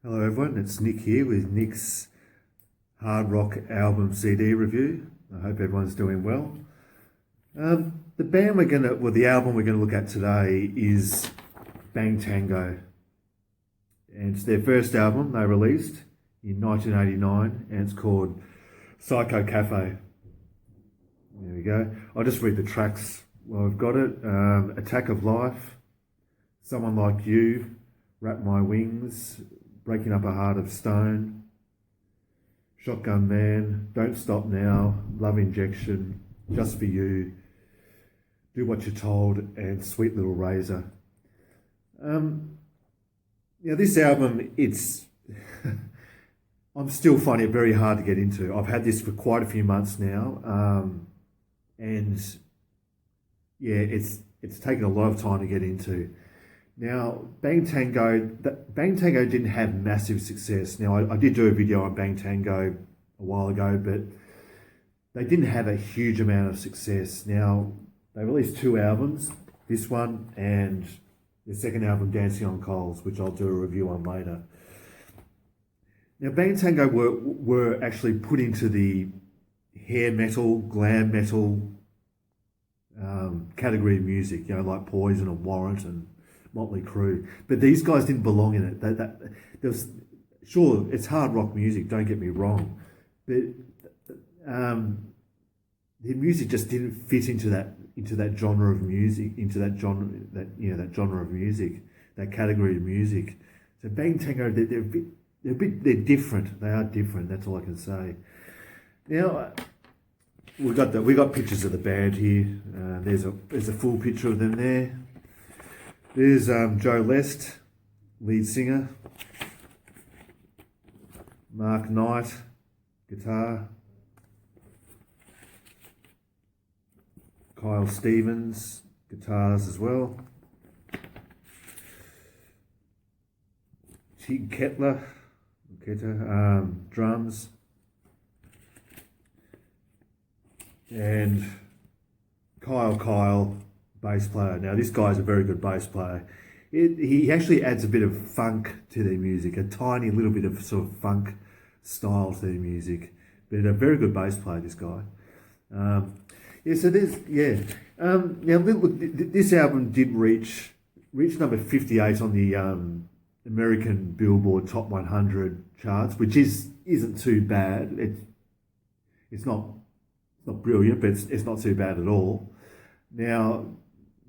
Hello everyone, it's Nick here with Nick's Hardrock album CD review. I hope everyone's doing well. The album we're gonna look at today is Bang Tango, and it's their first album they released in 1989, and it's called Psycho Cafe. There we go. I'll just read the tracks while I've got it. Attack of Life, Someone Like You, Wrap My Wings, Breaking Up a Heart of Stone, Shotgun Man, Don't Stop Now, Love Injection, Just For You, Do What You're Told, and Sweet Little Razor. This album, I'm still finding it very hard to get into. I've had this for quite a few months now, and it's taken a lot of time to get into. Now, Bang Tango didn't have massive success. Now, I did do a video on Bang Tango a while ago, but they didn't have a huge amount of success. Now, they released two albums, this one and the second album, Dancing on Coals, which I'll do a review on later. Now, Bang Tango were actually put into the hair metal, glam metal category of music, like Poison and Warrant and Motley Crue, but these guys didn't belong in it. Sure, it's hard rock music. Don't get me wrong, but their music just didn't fit into that genre of music, that genre of music, that category of music. So Bang Tango, they're different. They are different. That's all I can say. Now we got pictures of the band here. There's a full picture of them there. There's Joe Lest, lead singer. Mark Knight, guitar. Kyle Stevens, guitars as well. Tig Kettler, drums. And Kyle, bass player. Now, this guy's a very good bass player. He actually adds a bit of funk to their music, a tiny little bit of sort of funk style to their music. But a very good bass player, this guy. Now, look, this album did reach number 58 on the American Billboard Top 100 charts, which isn't too bad. It's not brilliant, but it's not too bad at all. Now,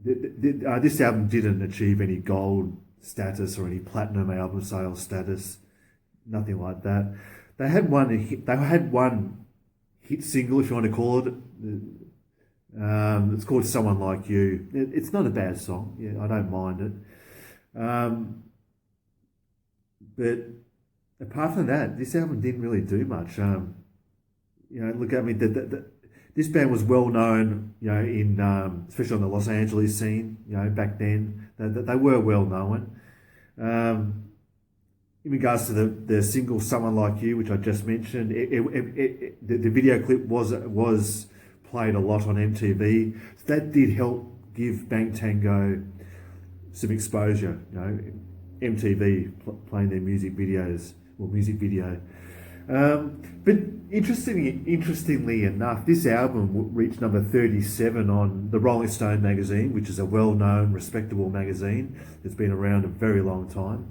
this album didn't achieve any gold status or any platinum album sales status, nothing like that. They had one hit single, if you want to call it. It's called "Someone Like You." It's not a bad song. Yeah, I don't mind it. But apart from that, this album didn't really do much. Look, I mean, this band was well known, in especially on the Los Angeles scene, back then. They were well known. In regards to the single "Someone Like You," which I just mentioned, the video clip was played a lot on MTV. So that did help give Bang Tango some exposure. MTV playing their music video. But interestingly enough, this album reached number 37 on the Rolling Stone magazine, which is a well-known, respectable magazine that's been around a very long time.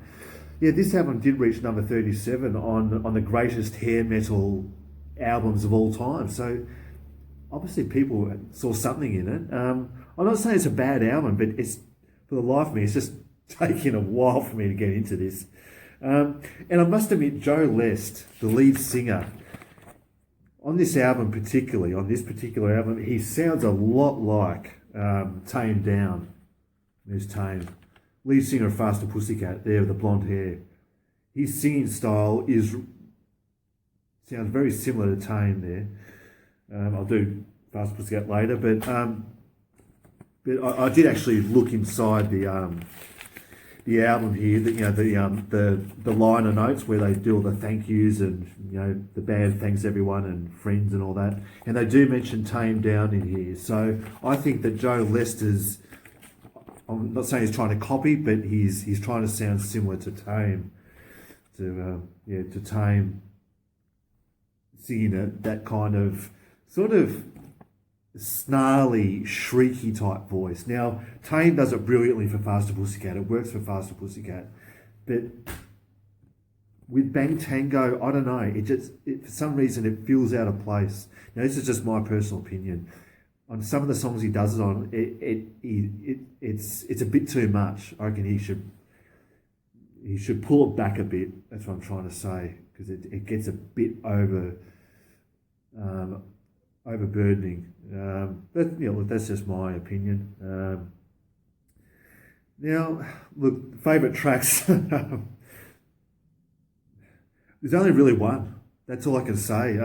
Yeah, this album did reach number 37 on the greatest hair metal albums of all time. So obviously people saw something in it. I'm not saying it's a bad album, but it's, for the life of me, it's just taken a while for me to get into this. And I must admit, Joe Lest, the lead singer, on this particular album, he sounds a lot like Tamed Down. There's Tame. Lead singer of Faster Pussycat, there with the blonde hair. His singing style sounds very similar to Tame there. I'll do Faster Pussycat later, but I did actually look inside the album here, the liner notes where they do all the thank yous and the band thanks everyone and friends and all that, and they do mention Tame Down in here. So I think that Joe Lester's, I'm not saying he's trying to copy, but he's trying to sound similar to Tame. to Tame singing that kind of sort of snarly, shrieky type voice. Now, Tame does it brilliantly for Faster Pussycat. It works for Faster Pussycat, but with Bang Tango, I don't know. For some reason it feels out of place. Now, this is just my personal opinion. On some of the songs he does it on, it's a bit too much. I reckon he should pull it back a bit. That's what I'm trying to say, because it gets a bit overburdening. But that's just my opinion. Now, look, favourite tracks. There's only really one. That's all I can say.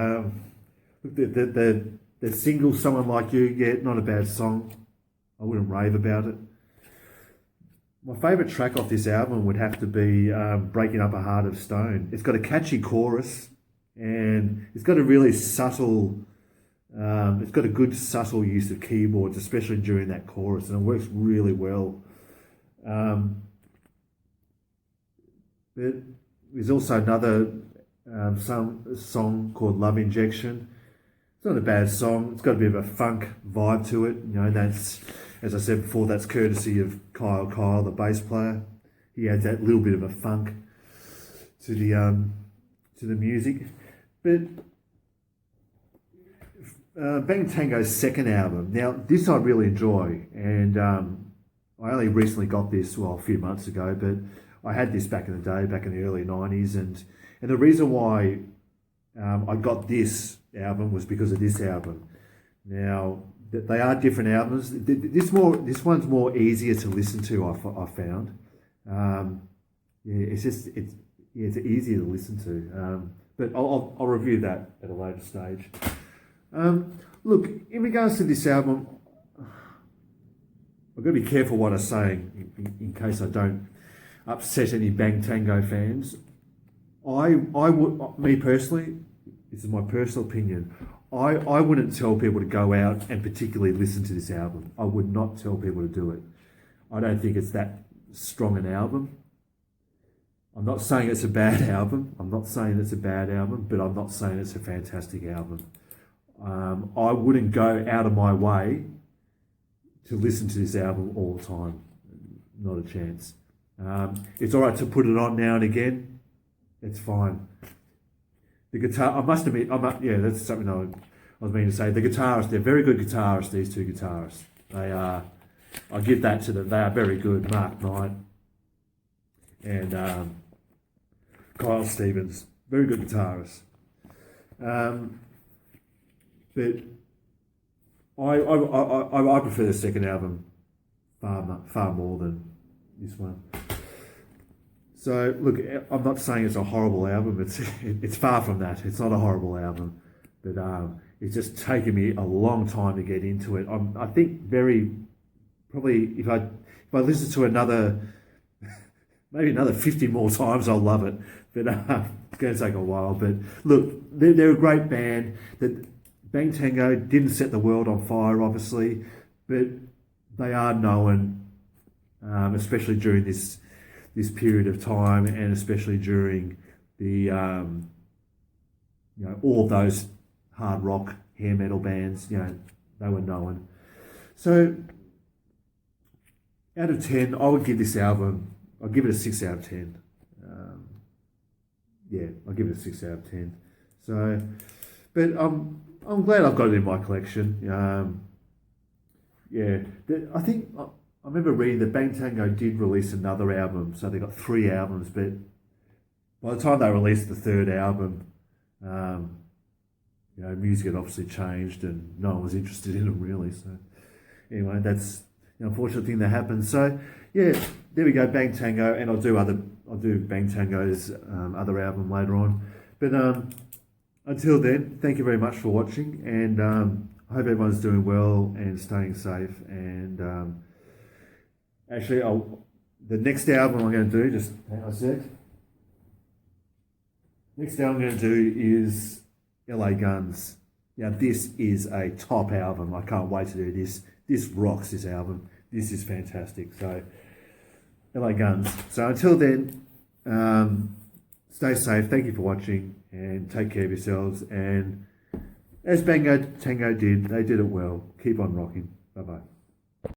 The single "Someone Like You," yeah, not a bad song. I wouldn't rave about it. My favourite track off this album would have to be "Breaking Up a Heart of Stone." It's got a catchy chorus, and it's got a really subtle. It's got a good subtle use of keyboards, especially during that chorus, and it works really well. But there's also another song called "Love Injection." It's not a bad song. It's got a bit of a funk vibe to it. That's, as I said before, that's courtesy of Kyle, the bass player. He adds that little bit of a funk to the music. But Bang Tango's second album. Now, this I really enjoy, and I only recently got this, a few months ago, but I had this back in the day, back in the early 90s, and the reason why I got this album was because of this album. Now, they are different albums. This one's more easier to listen to, I found. It's easier to listen to. But I'll review that at a later stage. Look, in regards to this album, I've got to be careful what I say in case I don't upset any Bang Tango fans. I would, me personally, this is my personal opinion, I wouldn't tell people to go out and particularly listen to this album. I would not tell people to do it. I don't think it's that strong an album. I'm not saying it's a bad album. I'm not saying it's a bad album, but I'm not saying it's a fantastic album. I wouldn't go out of my way to listen to this album all the time. Not a chance. It's all right to put it on now and again. It's fine. The guitar, I must admit, that's something I was meaning to say. The guitarists, they're very good guitarists, these two guitarists. They are, I'll give that to them. They are very good. Mark Knight and Kyle Stevens, very good guitarists. But I prefer the second album far more than this one. So look, I'm not saying it's a horrible album. It's far from that. It's not a horrible album, but it's just taken me a long time to get into it. I think probably if I listen to maybe another 50 more times, I'll love it. But it's going to take a while. But look, they're a great band. That Bang Tango didn't set the world on fire, obviously, but they are known, especially during this period of time, and especially during the all of those hard rock hair metal bands. They were known. So out of 10, I would give this album, I'll give it a 6 out of 10. I'll give it a 6 out of 10. So, but I'm glad I've got it in my collection. I think I remember reading that Bang Tango did release another album, so they got 3 albums. But by the time they released the third album, music had obviously changed, and no one was interested in them really. So anyway, that's the unfortunate thing that happened. So yeah, there we go, Bang Tango, and I'll do Bang Tango's other album later on. But until then, thank you very much for watching, and I hope everyone's doing well and staying safe. And actually, the next album I'm going to do, just hang on a sec. Next album I'm going to do is LA Guns. Now, this is a top album. I can't wait to do this. This rocks, this album. This is fantastic. So, LA Guns. So until then, Stay safe. Thank you for watching, and take care of yourselves. And as Bango Tango did, they did it well. Keep on rocking. Bye bye.